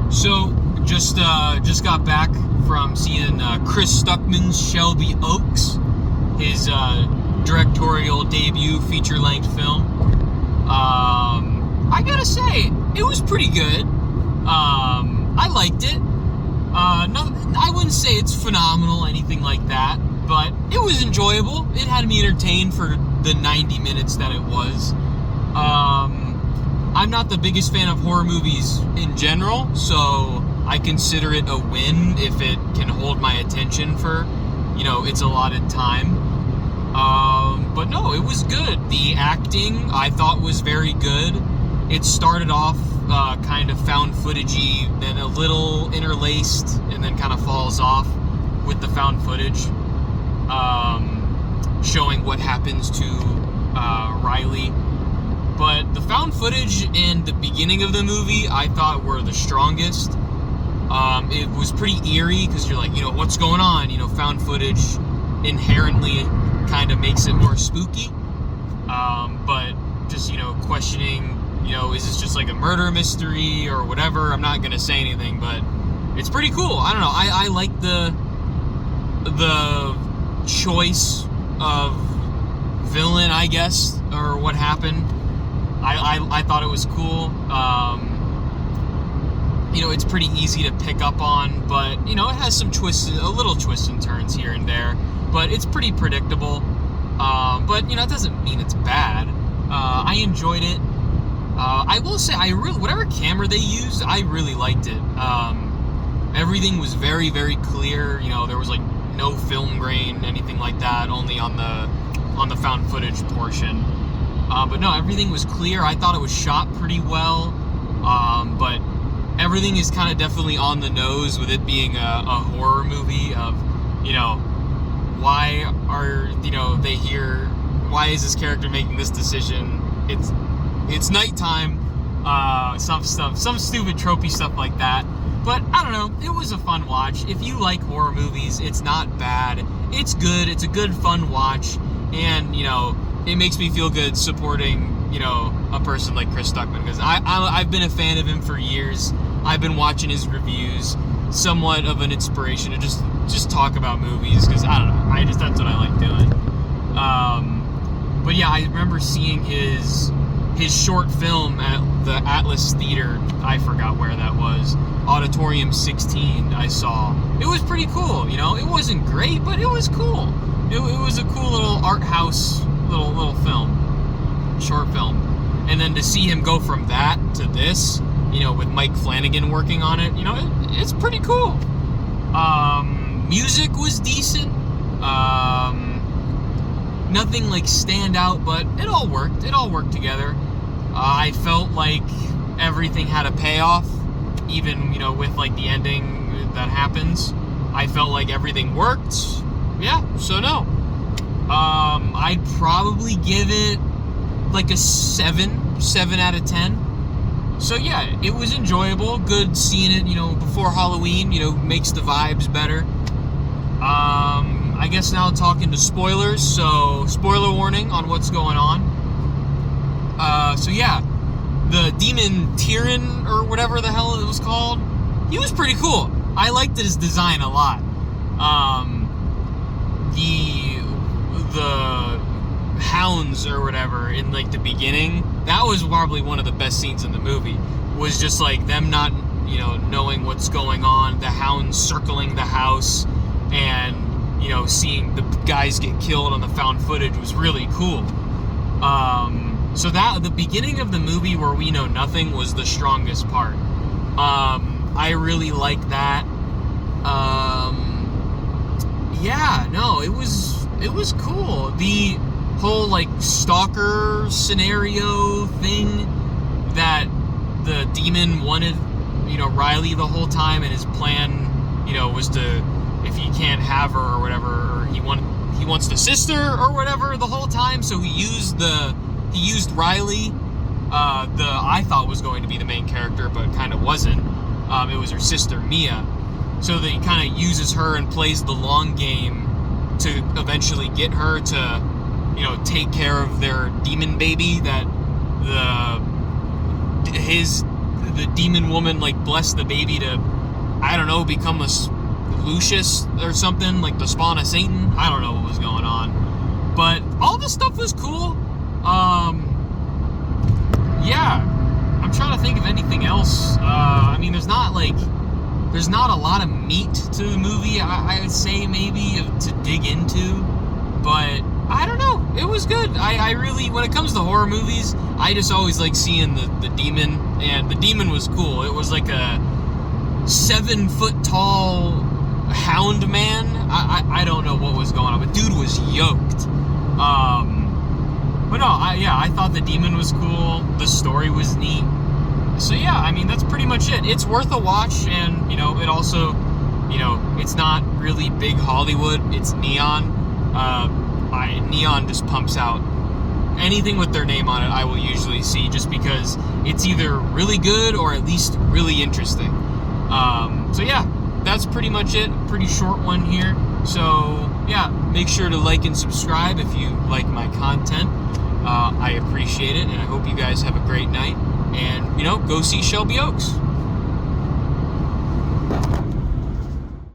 So, just got back from seeing Chris Stuckman's Shelby Oaks, his directorial debut feature-length film. I gotta say, it was pretty good. I liked it. I wouldn't say it's phenomenal, anything like that, but it was enjoyable. It had me entertained for the 90 minutes that it was. I'm not the biggest fan of horror movies in general, so I consider it a win if it can hold my attention for, its allotted time. But no, it was good. The acting, I thought, was very good. It started off kind of found footagey, then a little interlaced, and then kind of falls off with the found footage, showing what happens to Riley. But the found footage and the beginning of the movie, I thought, were the strongest. It was pretty eerie because you're like, what's going on? Found footage inherently kind of makes it more spooky. But just, questioning, is this just like a murder mystery or whatever? I'm not going to say anything, but it's pretty cool. I don't know. I like the choice of villain, I guess, or what happened. I thought it was cool. It's pretty easy to pick up on, but, it has some a little twists and turns here and there, but it's pretty predictable. But, it doesn't mean it's bad. I enjoyed it. I will say, whatever camera they used, I really liked it. Everything was very, very clear. There was, no film grain, anything like that, only on the found footage portion. But no, everything was clear. I thought it was shot pretty well. But everything is kind of definitely on the nose with it being a horror movie of, why are, they here? Why is this character making this decision? It's nighttime. Some stupid tropey stuff like that. But I don't know. It was a fun watch. If you like horror movies, it's not bad. It's good. It's a good, fun watch. And, it makes me feel good supporting, a person like Chris Stuckman, because I've been a fan of him for years. I've been watching his reviews, somewhat of an inspiration to just talk about movies, because I don't know, that's what I like doing. But yeah, I remember seeing his short film at the Atlas Theater. I forgot where that was. Auditorium 16. I saw. It was pretty cool. It wasn't great, but it was cool. It was a cool little art house little film, short film. And then to see him go from that to this, with Mike Flanagan working on it, it's pretty cool. Music was decent. Nothing stand out, but it all worked. It all worked together. I felt like everything had a payoff, even, with the ending that happens. I felt like everything worked. Yeah, so no. I'd probably give it a 7 out of 10. So yeah, it was enjoyable. Good seeing it, before Halloween, makes the vibes better. I guess now talking to spoilers, so spoiler warning on what's going on. So yeah, the demon Tyrann, or whatever the hell it was called, he was pretty cool. I liked his design a lot. The hounds or whatever in the beginning, that was probably one of the best scenes in the movie, was just them not knowing what's going on, the hounds circling the house, and seeing the guys get killed on the found footage was really cool. So that the beginning of the movie where we know nothing was the strongest part. I really like that. Yeah, no, it was cool. The whole stalker scenario thing, that the demon wanted Riley the whole time, and his plan was to, if he can't have her or whatever, or he wants the sister or whatever the whole time, so he used Riley, I thought was going to be the main character, but kind of wasn't. It was her sister Mia, so that he kind of uses her and plays the long game to eventually get her to take care of their demon baby that his the demon woman like blessed the baby to, I don't know, become a Lucius or something, like the spawn of Satan. I don't know what was going on, but all this stuff was cool. Yeah, I'm trying to think of anything else. I mean, there's not a lot of meat to the movie, I would say, maybe, to dig into, but I don't know. It was good. I really, when it comes to horror movies, I just always like seeing the demon, and the demon was cool. It was like a 7-foot tall hound man. I don't know what was going on, but dude was yoked. But no, I thought the demon was cool. The story was neat. So yeah, I mean, that's pretty much it. It's worth a watch, and, you know, it also, you know, it's not really big Hollywood. It's Neon. Neon just pumps out anything with their name on it. I will usually see, just because it's either really good or at least really interesting. So yeah, that's pretty much it. Pretty short one here. So yeah, make sure to like and subscribe if you like my content. I appreciate it, and I hope you guys have a great night. And, you know, go see Shelby Oaks.